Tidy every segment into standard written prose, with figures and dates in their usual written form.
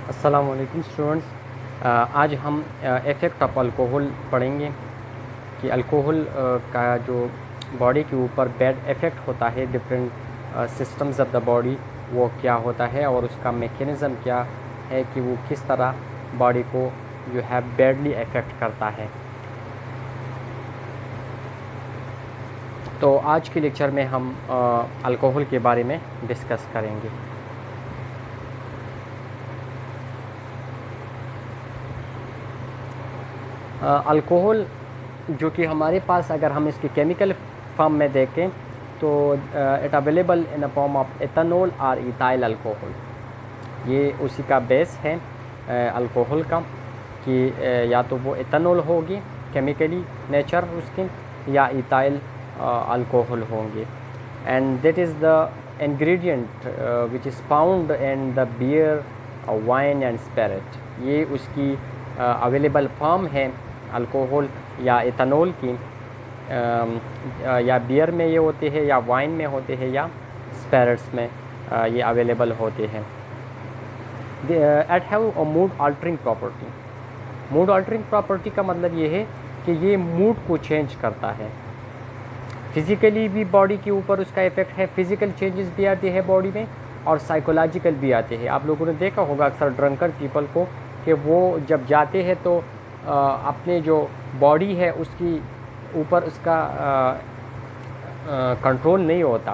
अस्सलाम वालेकुम स्टूडेंट्स। आज हम इफ़ेक्ट ऑफ अल्कोहल पढ़ेंगे कि अल्कोहल का जो बॉडी के ऊपर बैड इफ़ेक्ट होता है different systems of the body, वो क्या होता है और उसका मैकेनिज़्म क्या है कि वो किस तरह बॉडी को जो है बैडली इफ़ेक्ट करता है। तो आज के लेक्चर में हम अल्कोहल के बारे में डिस्कस करेंगे। अल्कोहल जो कि हमारे पास अगर हम इसकी केमिकल फॉर्म में देखें तो it available in a form of ethanol और इथाइल अल्कोहल। ये उसी का बेस है अल्कोहल का कि या तो वो एथेनॉल होगी केमिकली नेचर उसकी, या इथाइल अल्कोहल होंगे। And that is the ingredient which is found in the beer, wine and spirit. ये उसकी अवेलेबल फॉर्म है अल्कोहल या एथेनॉल की, या बियर में ये होते हैं, या वाइन में होते हैं, या स्पिरिट्स में ये अवेलेबल होते हैं। It have a mood altering property. Mood altering property का मतलब ये है कि ये मूड को चेंज करता है। फिज़िकली भी बॉडी के ऊपर उसका इफ़ेक्ट है, फिज़िकल चेंजेस भी आते हैं बॉडी में और साइकोलॉजिकल भी आते हैं। आप लोगों ने देखा होगा अक्सर ड्रंकर पीपल को कि वो जब जाते हैं तो अपने जो बॉडी है उसकी ऊपर उसका कंट्रोल नहीं होता।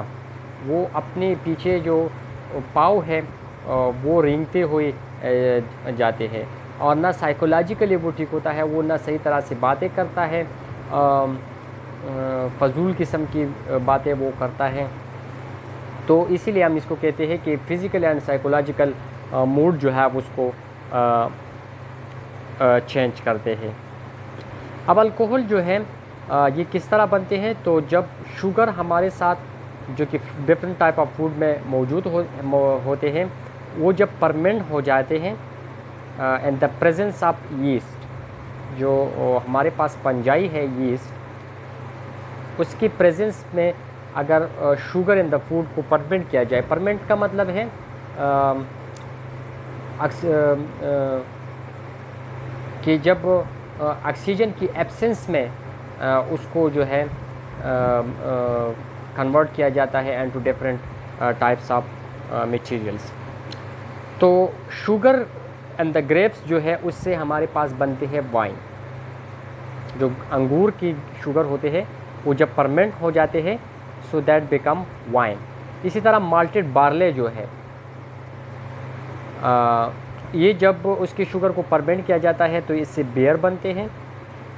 वो अपने पीछे जो पाँव है वो रेंगते हुए जाते हैं और ना साइकोलॉजिकली वो ठीक होता है, वो ना सही तरह से बातें करता है, फजूल किस्म की बातें वो करता है। तो इसीलिए हम इसको कहते हैं कि फ़िज़िकल एंड साइकोलॉजिकल मूड जो है उसको चेंज करते हैं। अब अल्कोहल जो है ये किस तरह बनते हैं, तो जब शुगर हमारे साथ जो कि डिफरेंट टाइप ऑफ फूड में मौजूद होते हैं, वो जब परमेंट हो जाते हैं in the presence of yeast, जो हमारे पास पंजाई है यीस्ट, उसकी प्रेजेंस में अगर शुगर इन द फूड को परमेंट किया जाए। परमेंट का मतलब है कि जब ऑक्सीजन की एब्सेंस में उसको जो है कन्वर्ट किया जाता है into different types of materials. तो शुगर एंड द ग्रेप्स जो है उससे हमारे पास बनते हैं वाइन। जो अंगूर की शुगर होते हैं वो जब परमेंट हो जाते हैं सो दैट बिकम वाइन। इसी तरह माल्टेड बार्ले जो है ये जब उसकी शुगर को परमेंट किया जाता है तो इससे बियर बनते हैं।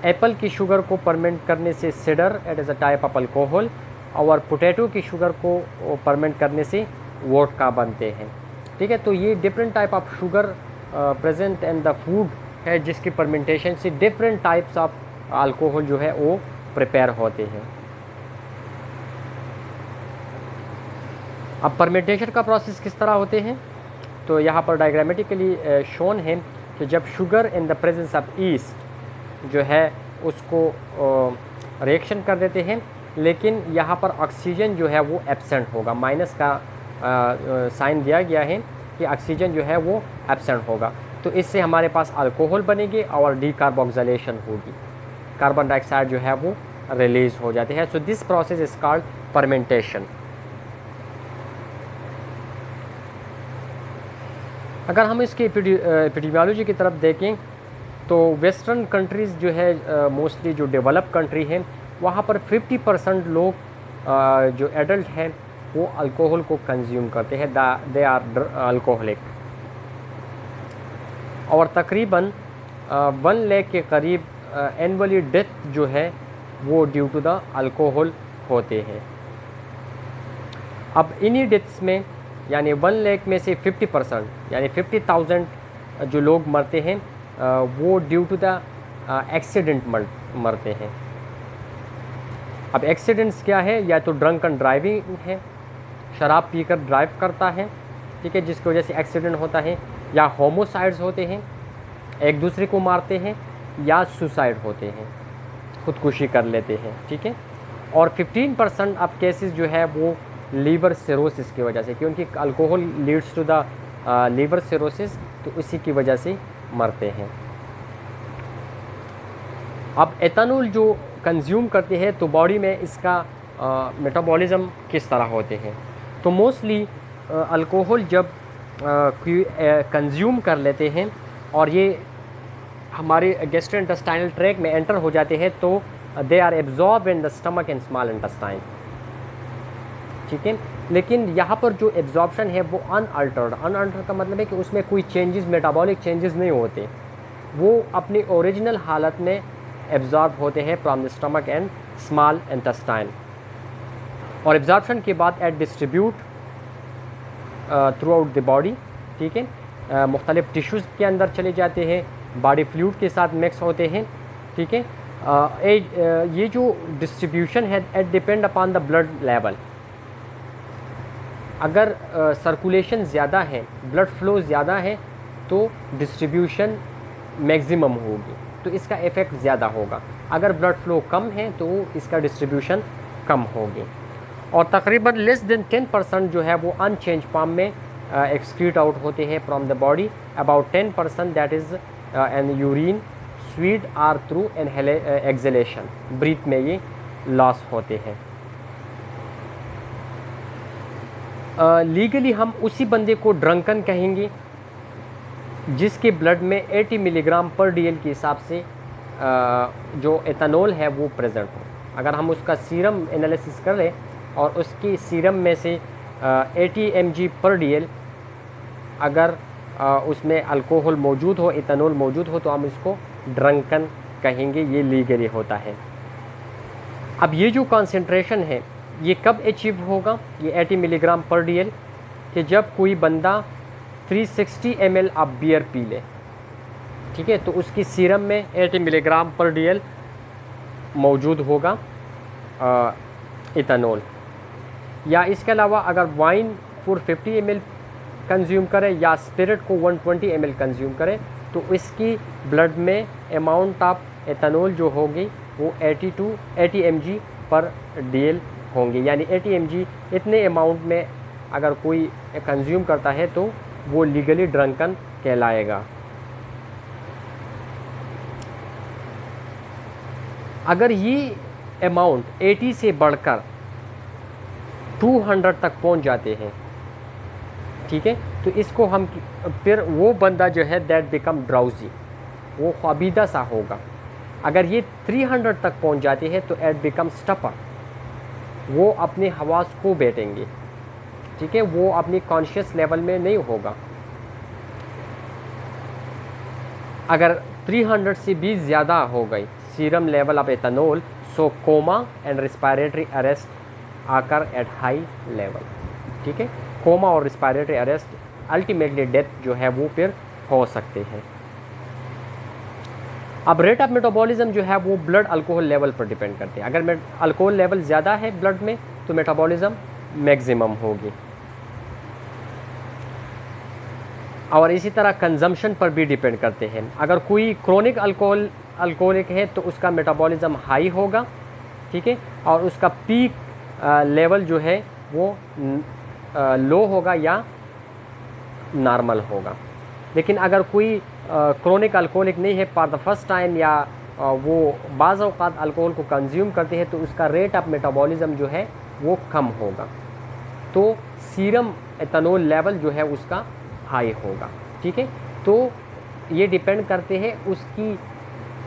एप्पल की शुगर को परमेंट करने से cider, it is a type of alcohol. और पोटैटो की शुगर को परमेंट करने से वोडका बनते हैं। ठीक है, तो ये different type of sugar present in the food है जिसकी परमेंटेशन से डिफरेंट टाइप्स ऑफ अल्कोहल जो है वो प्रिपेयर होते हैं। अब परमेंटेशन का प्रोसेस किस तरह होते हैं, तो यहाँ पर डायग्रामेटिकली शोन है कि जब sugar in the presence of east जो है उसको रिएक्शन कर देते हैं, लेकिन यहाँ पर ऑक्सीजन जो है वो एब्सेंट होगा। माइनस का साइन दिया गया है कि ऑक्सीजन जो है वो एब्सेंट होगा। तो इससे हमारे पास अल्कोहल बनेगी और डीकार्बोक्सिलेशन होगी, कार्बन डाइऑक्साइड जो है वो रिलीज़ हो जाते हैं। So this process is called fermentation. अगर हम इसकी एपिडेमियोलॉजी की तरफ देखें तो वेस्टर्न कंट्रीज़ जो है मोस्टली जो डेवलप कंट्री हैं वहाँ पर 50% लोग जो एडल्ट हैं वो अल्कोहल को कंज्यूम करते हैं, दे आर अल्कोहलिक। और तकरीबन 1 लाख के करीब एनुअली डेथ जो है वो ड्यू टू द अल्कोहल होते हैं। अब इन्हीं डेथ्स में यानी 1 लाख में से 50% यानी 50,000 जो लोग मरते हैं वो ड्यू टू द एक्सीडेंट मरते हैं। अब एक्सीडेंट्स क्या है, या तो ड्रंकन ड्राइविंग है, शराब पीकर ड्राइव करता है, ठीक है, जिसकी वजह से एक्सीडेंट होता है, या होमोसाइड्स होते हैं, एक दूसरे को मारते हैं, या सुसाइड होते हैं, खुदकुशी कर लेते हैं। ठीक है, और 15% ऑफ केसेस जो है वो लीवर सिरोसिस की वजह से, क्योंकि alcohol leads to the liver cirrhosis, तो इसी की वजह से मरते हैं। अब एथेनॉल जो कंज्यूम करते हैं तो बॉडी में इसका मेटाबॉलिज्म किस तरह होते हैं। तो मोस्टली अल्कोहल जब कंज्यूम कर लेते हैं और ये हमारे गैस्ट्रोइंटेस्टाइनल ट्रैक में एंटर हो जाते हैं तो they are absorb in the stomach and small intestine, ठीक है। लेकिन यहाँ पर जो एब्जॉर्प्शन है वो अनअल्टर्ड का मतलब है कि उसमें कोई चेंजेस, मेटाबॉलिक चेंजेस नहीं होते, वो अपनी ओरिजिनल हालत में एब्जॉर्ब होते हैं from the stomach and small intestine. और एब्जॉर्प्शन के बाद it distribute throughout the body, ठीक है, मुख्तलिफ टिश्यूज़ के अंदर चले जाते हैं, बॉडी फ्लूइड के साथ मिक्स होते हैं, ठीक है। ये जो डिस्ट्रीब्यूशन है it depend upon the blood level. अगर सर्कुलेशन ज़्यादा है, ब्लड फ्लो ज़्यादा है तो डिस्ट्रीब्यूशन मैक्सिमम होगी, तो इसका इफ़ेक्ट ज़्यादा होगा। अगर ब्लड फ्लो कम है तो इसका डिस्ट्रीब्यूशन कम होगी। और तकरीबन लेस देन 10% जो है वो अनचेंज फॉर्म में एक्सक्रीट आउट होते हैं from the body. About 10% that is in urine, sweat or through exhalation, breath में ये लॉस होते हैं। लीगली हम उसी बंदे को ड्रंकन कहेंगे जिसके ब्लड में 80 मिलीग्राम पर DL के हिसाब से जो एथेनॉल है वो प्रेजेंट हो। अगर हम उसका सीरम एनालिसिस कर लें और उसकी सीरम में से 80 mg पर DL अगर उसमें अल्कोहल मौजूद हो, एथेनॉल मौजूद हो, तो हम इसको ड्रंकन कहेंगे, ये लीगली होता है। अब ये जो कॉन्सेंट्रेशन है ये कब अचीव होगा, ये 80 मिलीग्राम पर DL, कि जब कोई बंदा 360 ml ऑफ बियर पी ले, ठीक है, तो उसकी सीरम में 80 मिलीग्राम पर DL मौजूद होगा इथेनॉल। या इसके अलावा अगर वाइन 450 ml कंज्यूम करे या स्पिरिट को 120 ml कंज्यूम करे तो इसकी ब्लड में अमाउंट ऑफ एथेनॉल जो होगी वो 80 mg पर DL होंगे। यानी 80 mg इतने अमाउंट में अगर कोई कंज्यूम करता है तो वो लीगली ड्रंकन कहलाएगा। अगर ये अमाउंट 80 से बढ़कर 200 तक पहुंच जाते हैं, ठीक है, तो इसको हम फिर वो बंदा जो है दैट बिकम ड्राउजी, वो ख्वाबीदा सा होगा। अगर ये 300 तक पहुंच जाते हैं तो एट बिकम स्टपर, वो अपने हवास को बैठेंगे, ठीक है, वो अपनी कॉन्शियस लेवल में नहीं होगा। अगर 300 से भी ज़्यादा हो गई serum level of ethanol, so coma and respiratory arrest occur at high level, ठीक है। कोमा और रिस्पायरेटरी अरेस्ट, अल्टीमेटली डेथ जो है वो फिर हो सकते हैं। अब रेट ऑफ मेटाबॉलिज्म जो है वो ब्लड अल्कोहल लेवल पर डिपेंड करते हैं। अगर अल्कोहल लेवल ज़्यादा है ब्लड में तो मेटाबॉलिज्म मैक्सिमम होगी। और इसी तरह कंजम्पशन पर भी डिपेंड करते हैं। अगर कोई क्रोनिक अल्कोहलिक है तो उसका मेटाबॉलिज्म हाई होगा, ठीक है, और उसका पीक लेवल जो है वो लो होगा या नॉर्मल होगा। लेकिन अगर कोई क्रोनिक अल्कोहलिक नहीं है, फॉर द फर्स्ट टाइम, या वो बाज़ औक़ात अल्कोहल को कंज्यूम करते हैं, तो उसका रेट ऑफ मेटाबॉलिज्म जो है वो कम होगा, तो सीरम एथेनॉल लेवल जो है उसका हाई होगा, ठीक है। तो ये डिपेंड करते हैं उसकी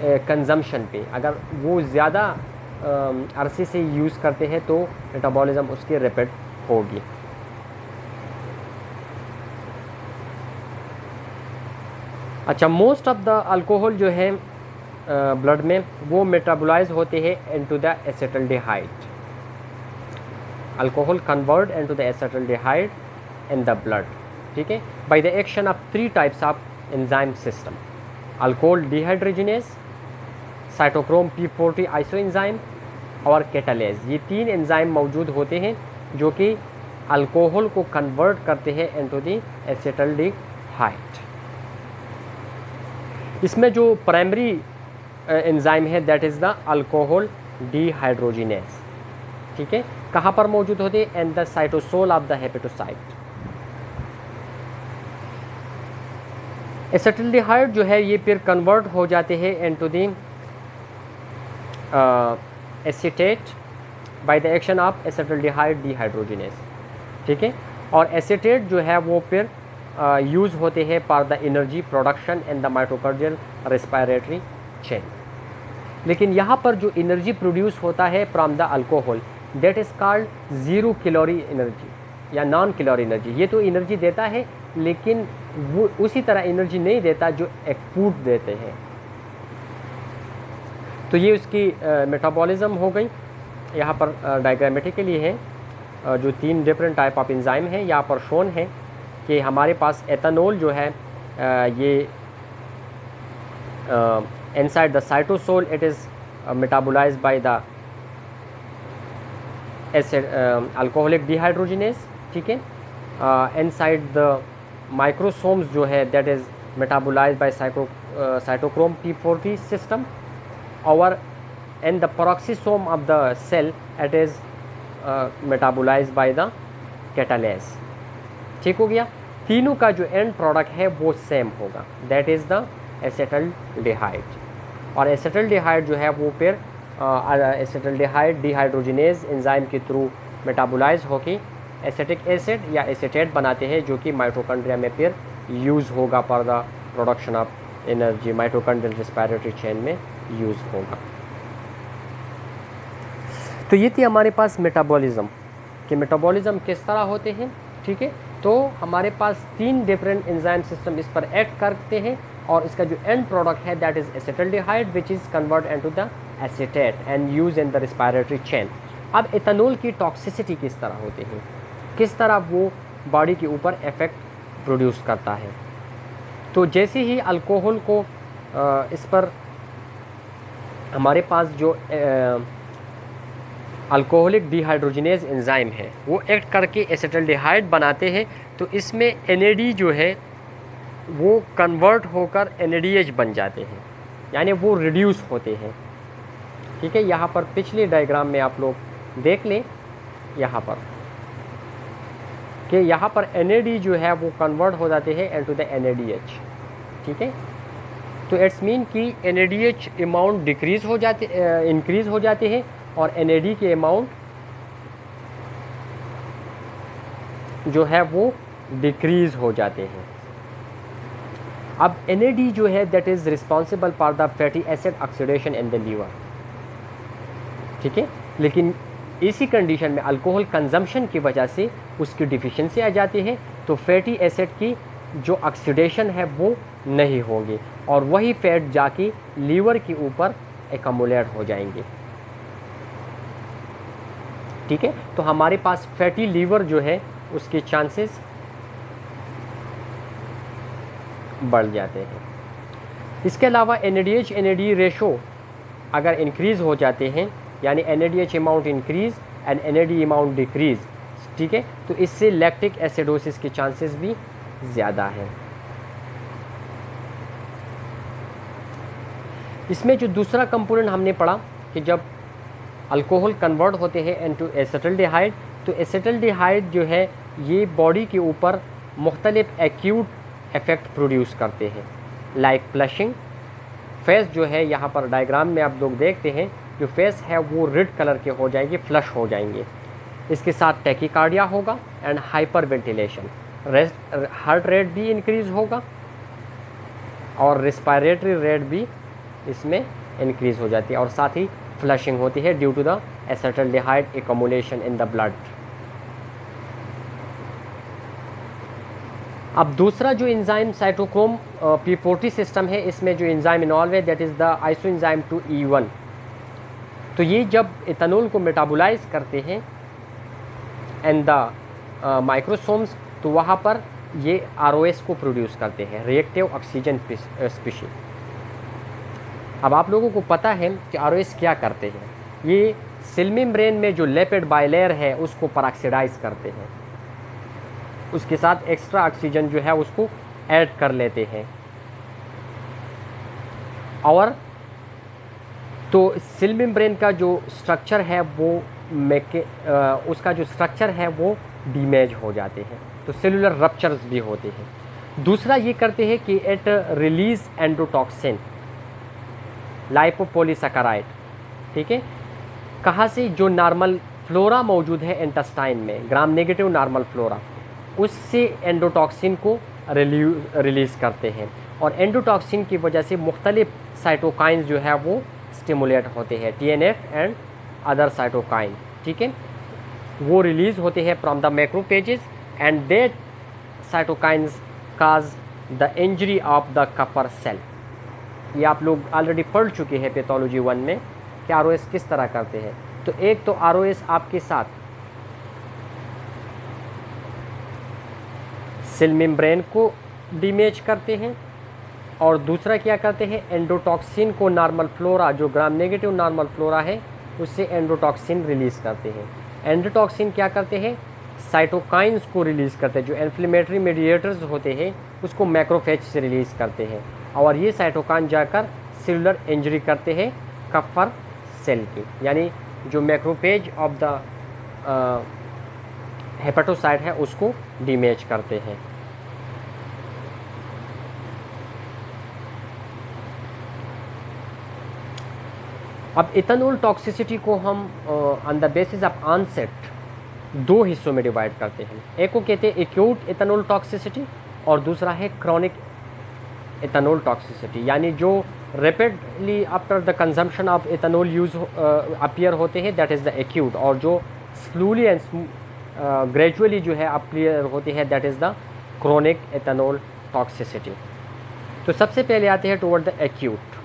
कंजम्पशन पे। अगर वो ज़्यादा अरसे से यूज़ करते हैं तो मेटाबॉलिज्म उसकी रैपिड होगी। अच्छा, मोस्ट ऑफ द अल्कोहल जो है ब्लड में वो मेटाबोलाइज होते हैं into the acetaldehyde. Alcohol convert into the acetaldehyde in the blood, ठीक है, bye the action of 3 types of enzyme system: alcohol dehydrogenase, cytochrome P40 isoenzyme और कैटालेज। ये 3 एंजाइम मौजूद होते हैं जो कि अल्कोहल को कन्वर्ट करते हैं इनटू द एसिटल्डिहाइड। इसमें जो प्राइमरी एंजाइम है that is the alcohol dehydrogenase, ठीक है। कहाँ पर मौजूद होते हैं? In the cytosol of the hepatocyte. Acetaldehyde जो है ये फिर कन्वर्ट हो जाते हैं into the acetate by the action of acetaldehyde dehydrogenase, ठीक है। और एसीटेट जो है वो फिर यूज़ होते हैं for the energy production in the mitochondrial respiratory chain. लेकिन यहाँ पर जो एनर्जी प्रोड्यूस होता है from the alcohol that is called zero calorie energy या नॉन कैलोरी एनर्जी। ये तो एनर्जी देता है लेकिन वो उसी तरह एनर्जी नहीं देता जो एक फूड देते हैं। तो ये उसकी मेटाबॉलिज्म हो गई। यहाँ पर डायग्रामेटिकली है जो 3 डिफरेंट टाइप ऑफ एंजाइम हैं यहाँ पर शोन है कि हमारे पास एथेनॉल जो है ये inside the cytosol it is metabolized by the acid alcoholic dehydrogenase, ठीक है। inside the microsomes जो है that is metabolized by cytochrome P40 system, और in the peroxisome of the cell it is metabolized by the catalase, ठीक हो गया। तीनों का जो एंड प्रोडक्ट है वो सेम होगा, दैट इज़ द एसिटल्डिहाइड। और एसिटल्डिहाइड जो है वो फिर एसिटल्डिहाइड डिहाइड्रोजिनेज एंजाइम के थ्रू मेटाबोलाइज होकर एसिटिक एसिड या एसीटेट बनाते हैं जो कि माइटोकॉन्ड्रिया में फिर यूज़ होगा for the production of energy, mitochondrial respiratory chain में यूज़ होगा। तो ये थी हमारे पास मेटाबॉलिज्म कि मेटाबॉलिज्म किस तरह होते हैं, ठीक है। तो हमारे पास 3 डिफरेंट एंजाइम सिस्टम इस पर एक्ट करते हैं और इसका जो एंड प्रोडक्ट है that is acetaldehyde which is convert into the acetate and use in the respiratory chain. अब एथेनॉल की टॉक्सिसिटी किस तरह होती है, किस तरह वो बॉडी के ऊपर इफेक्ट प्रोड्यूस करता है। तो जैसे ही अल्कोहल को इस पर हमारे पास जो अल्कोहलिक डिहाइड्रोजिनेज एंजाइम है वो एक्ट करके एसिटल्डिहाइड बनाते हैं, तो इसमें NAD जो है वो कन्वर्ट होकर NADH बन जाते हैं, यानी वो रिड्यूस होते हैं, ठीक है। यहाँ पर पिछले डायग्राम में आप लोग देख लें यहाँ पर कि यहाँ पर NAD जो है वो कन्वर्ट हो जाते हैं इनटू द NADH, ठीक है। तो इट्स मीन कि NADH अमाउंट डिक्रीज़ हो जाते इंक्रीज़ हो जाते हैं और NAD के अमाउंट जो है वो डिक्रीज़ हो जाते हैं। अब NAD जो है that is responsible for the fatty acid oxidation in the liver, ठीक है। लेकिन इसी कंडीशन में अल्कोहल कंजम्पशन की वजह से उसकी डिफिशिएंसी आ जाती है, तो फैटी एसिड की जो ऑक्सीडेशन है वो नहीं होगी और वही फैट जाके लीवर के ऊपर एकमुलेट हो जाएंगे, ठीक है। तो हमारे पास फैटी लीवर जो है उसके चांसेस बढ़ जाते हैं। इसके अलावा NADH NAD रेशो अगर इंक्रीज़ हो जाते हैं, यानी NADH amount increase and NAD amount decrease, ठीक है, तो इससे लैक्टिक एसिडोसिस के चांसेस भी ज़्यादा हैं। इसमें जो दूसरा कंपोनेंट हमने पढ़ा कि जब अल्कोहल कन्वर्ट होते हैं इनटू एसिटल्डिहाइड, तो एसिटल्डिहाइड जो है ये बॉडी के ऊपर मुख्तलिफ एक्यूट इफ़ेक्ट प्रोड्यूस करते हैं, लाइक फ्लशिंग। फेस जो है यहाँ पर डायग्राम में आप लोग देखते हैं जो फेस है वो रेड कलर के हो जाएंगे, फ्लश हो जाएंगे। इसके साथ टैकीकार्डिया होगा and hyper ventilation, heart rate भी इंक्रीज़ होगा और रेस्पिरेटरी रेट भी इसमें इंक्रीज़ हो जाती है और साथ ही फ्लशिंग होती है due to the acetaldehyde accumulation in the blood. अब दूसरा जो एंजाइम साइटोक्रोम P40 सिस्टम है, इसमें जो एंजाइम इन्वॉल्व है that is the isoenzyme 2E1। तो ये जब एथेनॉल को मेटाबोलाइज करते हैं एंड द माइक्रोसोम्स, तो वहाँ पर ये ROS को प्रोड्यूस करते हैं, रिएक्टिव ऑक्सीजन स्पीशीज। अब आप लोगों को पता है कि ROS क्या करते हैं, ये सेल मेम्ब्रेन में जो लिपिड बाइलेयर है उसको परऑक्सीडाइज करते हैं, उसके साथ एक्स्ट्रा ऑक्सीजन जो है उसको ऐड कर लेते हैं। और तो सेल मेम्ब्रेन का जो स्ट्रक्चर है वो उसका जो स्ट्रक्चर है वो डैमेज हो जाते हैं, तो सेलुलर रप्चर्स भी होते हैं। दूसरा ये करते हैं कि इट रिलीज एंडोटॉक्सिन लाइपोपोलीसैकेराइड, ठीक है। कहाँ से? जो नॉर्मल फ्लोरा मौजूद है इंटेस्टाइन में, ग्राम नेगेटिव नॉर्मल फ्लोरा, उससे एंडोटॉक्सिन को रिलीज़ करते हैं। और एंडोटॉक्सिन की वजह से मुख्तलिफ साइटोकाइंस जो है वो स्टिमुलेट होते हैं, TNF एंड अदर साइटोकाइन, ठीक है, वो रिलीज़ होते हैं from the macrophages and that cytokines cause the injury of the Kupffer cell. ये आप लोग ऑलरेडी पढ़ चुके हैं पैथोलॉजी 1 में कि ROS किस तरह करते हैं। तो एक तो ROS आपके साथ सेल मेम्ब्रेन को डैमेज करते हैं, और दूसरा क्या करते हैं, एंडोटॉक्सिन को नॉर्मल फ्लोरा, जो ग्राम नेगेटिव नॉर्मल फ्लोरा है, उससे एंडोटॉक्सिन रिलीज़ करते हैं। एंडोटॉक्सिन क्या करते हैं, साइटोकाइंस को रिलीज़ करते हैं, जो इन्फ्लेमेटरी मीडिएटर्स होते हैं उसको मैक्रोफेज से रिलीज़ करते हैं, और ये साइटोकाइन जाकर सेलुलर इंजरी करते हैं कपर सेल की, यानी जो मैक्रोफेज ऑफ द हेपेटोसाइट है उसको डैमेज करते हैं। अब इथेनॉल टॉक्सिसिटी को हम on the basis of onset दो हिस्सों में डिवाइड करते हैं। एक को कहते हैं एक्यूट इथेनॉल टॉक्सिसिटी और दूसरा है क्रॉनिक इथेनॉल टॉक्सिसिटी, यानी जो rapidly after the consumption of ethanol use appear होते हैं, दैट इज़ द एक्यूट, और जो स्लोली एंड ग्रेजुअली जो है अपीयर होते हैं, that is the chronic ethanol toxicity. तो सबसे पहले आते हैं टुवर्ड द एक्यूट।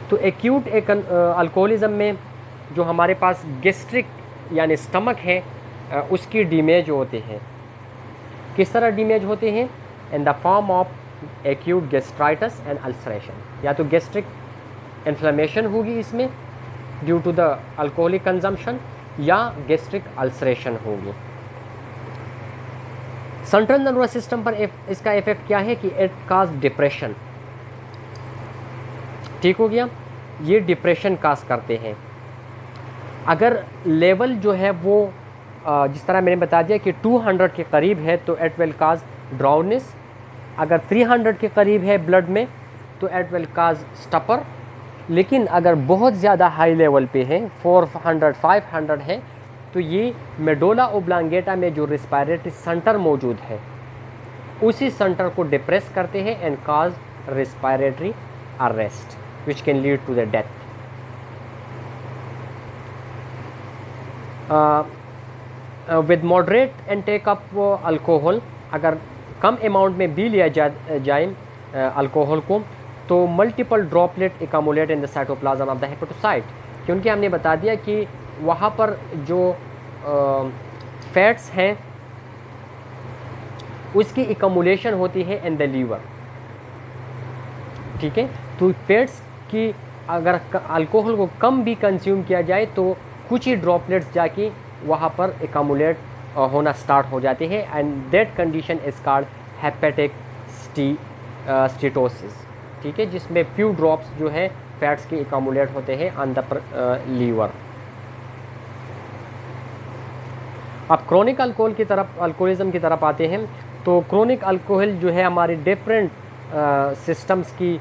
तो एक्यूट एक अल्कोहलिज्म में जो हमारे पास गैस्ट्रिक यानी स्टमक है उसकी डैमेज होते हैं। किस तरह डैमेज होते हैं? In the form of acute gastritis and ulceration, या तो गैस्ट्रिक इन्फ्लेमेशन होगी इसमें due to the alcoholic consumption, या गैस्ट्रिक अल्सरेशन होगी। सेंट्रल नर्वस सिस्टम पर इसका इफेक्ट क्या है कि इट काज डिप्रेशन, ठीक हो गया, ये डिप्रेशन काज करते हैं। अगर लेवल जो है वो जिस तरह मैंने बता दिया कि 200 के करीब है तो इट विल काज ड्राउनेस, अगर 300 के करीब है ब्लड में तो इट विल काज स्टपर, लेकिन अगर बहुत ज़्यादा हाई लेवल पे है 400-500 है तो ये मेडोला ओब्लांगेटा में जो रिस्पायरेटरी सेंटर मौजूद है उसी सेंटर को डिप्रेस करते हैं and cause respiratory arrest which can lead to the death. With moderate intake of alcohol, अगर कम अमाउंट में भी लिया जाए अल्कोहल को, तो multiple droplet accumulate in the cytoplasm of the hepatocyte, क्योंकि हमने बता दिया कि वहाँ पर जो फैट्स हैं उसकी एकमुलेशन होती है इन द लीवर, ठीक है। तो फैट्स की अगर अल्कोहल को कम भी कंज्यूम किया जाए तो कुछ ही ड्रॉपलेट्स जाके वहाँ पर एकमुलेट होना स्टार्ट हो जाते हैं, and that condition is called hepatic steatosis, ठीक है, जिसमें फ्यू ड्रॉप्स जो है फैट्स के एकमुलेट होते हैं ऑन द लीवर। अब क्रोनिक अल्कोहल की तरफ, अल्कोहलिज्म की तरफ आते हैं। तो क्रोनिक अल्कोहल जो है हमारे डिफरेंट सिस्टम्स की,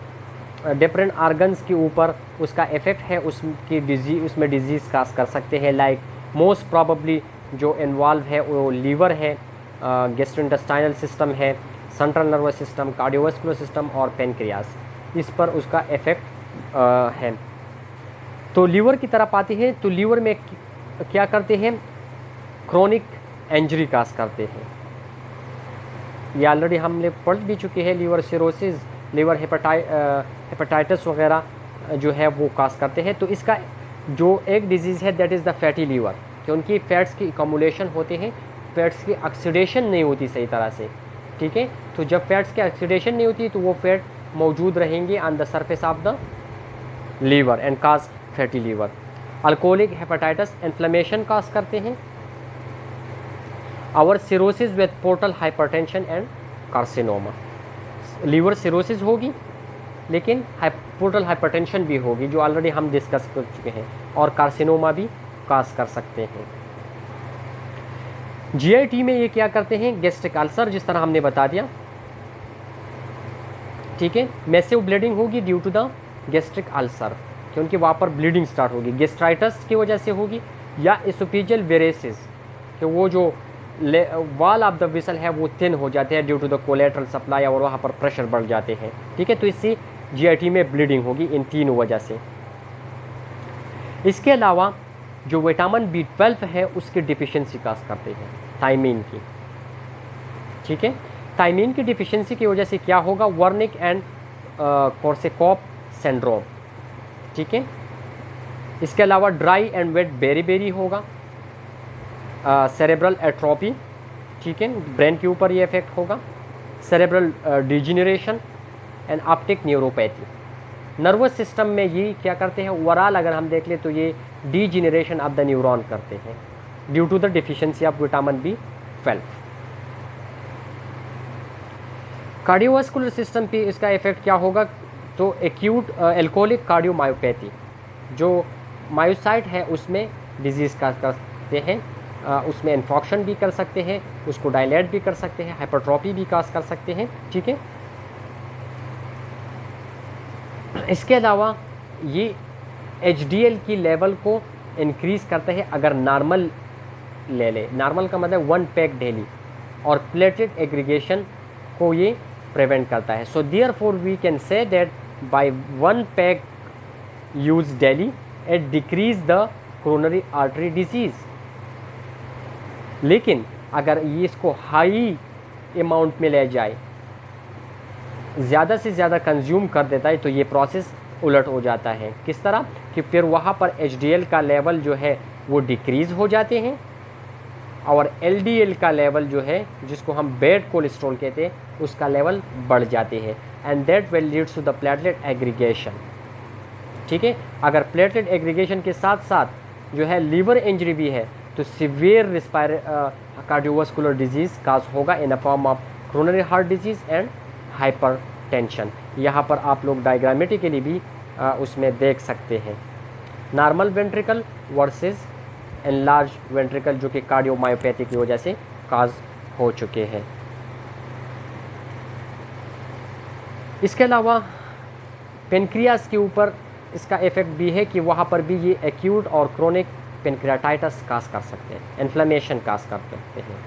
डिफरेंट ऑर्गन्स के ऊपर उसका इफ़ेक्ट है, उसमें डिजीज़ काज कर सकते हैं। लाइक मोस्ट प्रॉबली जो इन्वॉल्व है वो लीवर है, गैस्ट्रोइंटेस्टाइनल सिस्टम है, central nervous system, cardiovascular system और पेनक्रियास, इस पर उसका इफ़ेक्ट है। तो लीवर की तरफ आती है तो लीवर में क्या करते हैं, क्रोनिक इंजरी काज करते हैं। ये ऑलरेडी हमने पढ़ भी चुके हैं, लीवर सिरोसिस, लीवर हेपेटाइटिस वगैरह जो है वो काज करते हैं। तो इसका जो एक डिजीज़ है that is the fatty liver, कि उनकी फैट्स की एकमुलेशन होते हैं, फैट्स की ऑक्सीडेशन नहीं होती सही तरह से, ठीक है। तो जब फैट्स की ऑक्सीडेशन नहीं होती तो वो फैट मौजूद रहेंगे on the surface of the liver and cause fatty liver. Alcoholic hepatitis inflammation cause करते हैं। Our cirrhosis with portal hypertension and carcinoma, liver cirrhosis होगी लेकिन पोर्टल हाइपरटेंशन भी होगी, जो ऑलरेडी हम डिस्कस कर चुके हैं, और कार्सिनोमा भी काज कर सकते हैं। जीआईटी में ये क्या करते हैं, गैस्ट्रिक अल्सर जिस तरह हमने बता दिया, ठीक है, मैसिव ब्लीडिंग होगी due to the gastric ulcer, क्योंकि वहाँ पर ब्लीडिंग स्टार्ट होगी, गैस्ट्राइटिस की वजह से होगी, या एसोफेजियल वेरेसिस कि वो जो वॉल ऑफ द विसल है वो थिन हो जाते हैं due to the collateral supply और वहाँ पर प्रेशर बढ़ जाते हैं, ठीक है। तो इससे जीआईटी में ब्लीडिंग होगी इन तीनों वजह से। इसके अलावा जो विटामिन B12 है उसकी डिफिशिएंसी काज करते हैं, थायमीन की, ठीक है। थायमीन की डिफिशिएंसी की वजह से क्या होगा, वर्निक एंड कोर्सेकॉफ सिंड्रोम, ठीक है। इसके अलावा ड्राई एंड वेट बेरी होगा, सेरेब्रल एट्रोपी, ठीक है, ब्रेन के ऊपर ये इफेक्ट होगा, cerebral degeneration and optic neuropathy. Nervous system में ये क्या करते हैं, ओवरऑल अगर हम देख ले तो ये डिजेनरेशन ऑफ द न्यूरॉन करते हैं due to the deficiency of vitamin B12। Cardiovascular system पे इसका इफेक्ट क्या होगा, तो एक्यूट एल्कोहलिक कार्डियोमायोपैथी, जो मायोसाइट है उसमें डिजीज़ का करते हैं, उसमें इन्फॉक्शन भी कर सकते हैं, उसको डायलेट भी कर सकते हैं, हाइपरट्रॉपी भी काज कर सकते हैं, ठीक है। इसके अलावा ये HDL की लेवल को इंक्रीज़ करते हैं अगर नॉर्मल ले ले, नॉर्मल का मतलब 1 पैक डेली, और प्लेटलेट एग्रीगेशन को ये प्रिवेंट करता है। So therefore we can say that by 1 pack use daily it decrease the coronary artery disease. लेकिन अगर ये इसको हाई अमाउंट में ले जाए, ज़्यादा से ज़्यादा कंज्यूम कर देता है, तो ये प्रोसेस उलट हो जाता है। किस तरह कि फिर वहाँ पर HDL का लेवल जो है वो डिक्रीज़ हो जाते हैं और LDL का लेवल जो है, जिसको हम बैड कोलेस्ट्रॉल कहते हैं, उसका लेवल बढ़ जाते हैं, and that will leads to the platelet aggregation, ठीक है। अगर प्लेटलेट एग्रीगेशन के साथ साथ जो है लीवर इंजरी भी है, तो सीवियर कार्डियोवास्कुलर डिजीज़ काज होगा in a form of coronary heart disease and hypertension. यहाँ पर आप लोग डायग्रामेटिकली भी उसमें देख सकते हैं, normal ventricle versus enlarge ventricle, जो कि कार्डियोमायोपैथी की वजह से काज हो चुके हैं। इसके अलावा पेनक्रियास के ऊपर इसका इफेक्ट भी है कि वहाँ पर भी ये एक्यूट और क्रोनिक पेनक्रियाटाइटिस काज कर सकते हैं, इन्फ्लेमेशन काज कर सकते हैं।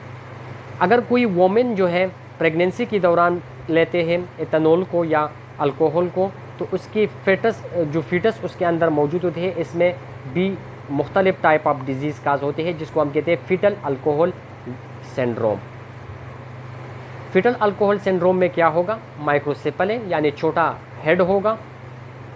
अगर कोई वोमेन जो है प्रेगनेंसी के दौरान लेते हैं इथेनॉल को या अल्कोहल को, तो उसकी फीटस उसके अंदर मौजूद होते हैं, इसमें भी मुख्तलिफ टाइप ऑफ डिजीज़ काज होते हैं, जिसको हम कहते हैं fetal alcohol syndrome. Fetal alcohol syndrome में क्या होगा, माइक्रोसेफली यानी छोटा हेड होगा,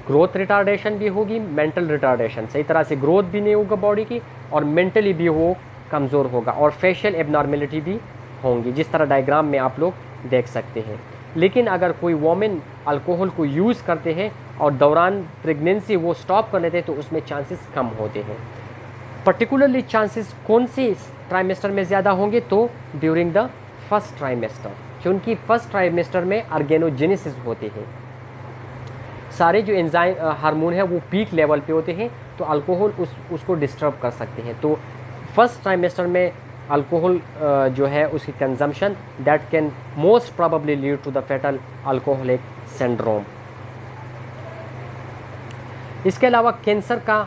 ग्रोथ रिटार्डेशन भी होगी, मेंटल रिटार्डेशन, सही तरह से ग्रोथ भी नहीं होगा बॉडी की, और मेंटली भी वो कमज़ोर होगा, और फेशियल एबनॉर्मेलिटी भी होंगी, जिस तरह डायग्राम में आप लोग देख सकते हैं। लेकिन अगर कोई वोमेन अल्कोहल को यूज़ करते हैं और दौरान प्रेगनेंसी वो स्टॉप कर लेते हैं, तो उसमें चांसेस कम होते हैं। पर्टिकुलरली चांसेस कौन से ट्राइमेस्टर में ज़्यादा होंगे, तो ड्यूरिंग द फर्स्ट ट्राइमेस्टर, क्योंकि फर्स्ट ट्राइमेस्टर में ऑर्गेनोजेनेसिस होते हैं, सारे जो एंजाइम हार्मोन है वो पीक लेवल पे होते हैं, तो अल्कोहल उसको डिस्टर्ब कर सकते हैं। तो फर्स्ट ट्राइमेस्टर में अल्कोहल जो है उसकी consumption that can most probably lead to the fetal alcoholic syndrome. इसके अलावा कैंसर का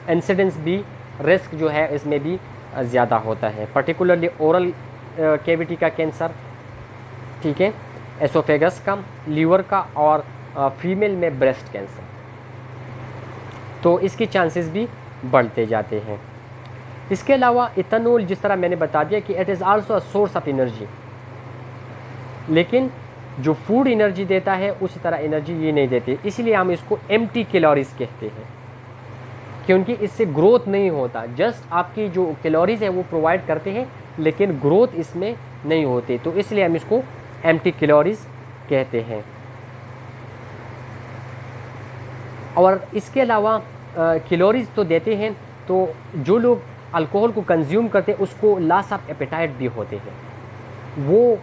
इंसिडेंस भी, रिस्क जो है इसमें भी ज़्यादा होता है, पर्टिकुलरली ओरल कैविटी का कैंसर, ठीक है, एसोफेगस का, लीवर का, और फीमेल में ब्रेस्ट कैंसर, तो इसके चांसेस भी बढ़ते जाते हैं। इसके अलावा इथेनॉल, जिस तरह मैंने बता दिया कि it is also a source of energy, लेकिन जो फूड एनर्जी देता है उसी तरह एनर्जी ये नहीं देती, इसलिए हम इसको एम्प्टी कैलोरीज कहते हैं, क्योंकि इससे ग्रोथ नहीं होता, जस्ट आपकी जो कैलोरीज है वो प्रोवाइड करते हैं, लेकिन ग्रोथ इसमें नहीं होती, तो इसलिए हम इसको एम्प्टी कैलोरीज कहते हैं। और इसके अलावा कैलोरीज तो देते हैं, तो जो लोग अल्कोहल को कंज्यूम करते हैं उसको लॉस ऑफ एपेटाइट भी होते हैं, वो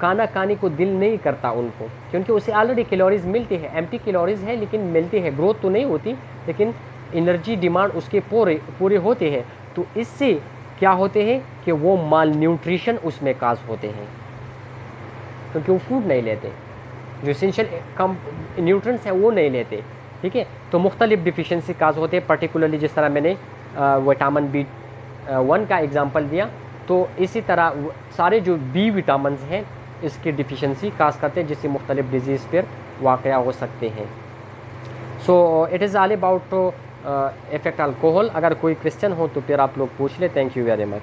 खाना खाने को दिल नहीं करता उनको, क्योंकि उसे ऑलरेडी कैलोरीज मिलती है, एम्प्टी कैलोरीज है लेकिन मिलती है, ग्रोथ तो नहीं होती, लेकिन एनर्जी डिमांड उसके पूरे होते हैं, तो इससे क्या होते हैं कि वो माल न्यूट्रिशन उसमें काज होते हैं, क्योंकि वो फूड नहीं लेते, जो इसेंशियल कम न्यूट्रिएंट्स हैं वो नहीं लेते, ठीक है। तो मुख्तलिफ डिफिशेंसी काज होते हैं, पर्टिकुलरली जिस तरह मैंने विटामिन B1 का एग्जांपल दिया, तो इसी तरह सारे जो बी विटामिन हैं इसकी डिफिशेंसी काज करते हैं, जिससे मुख्तलिफ डिजीज़ पर वाक़या हो सकते हैं। So it is all about effect alcohol. अगर कोई क्वेश्चन हो तो फिर आप लोग पूछ ले। Thank you very much.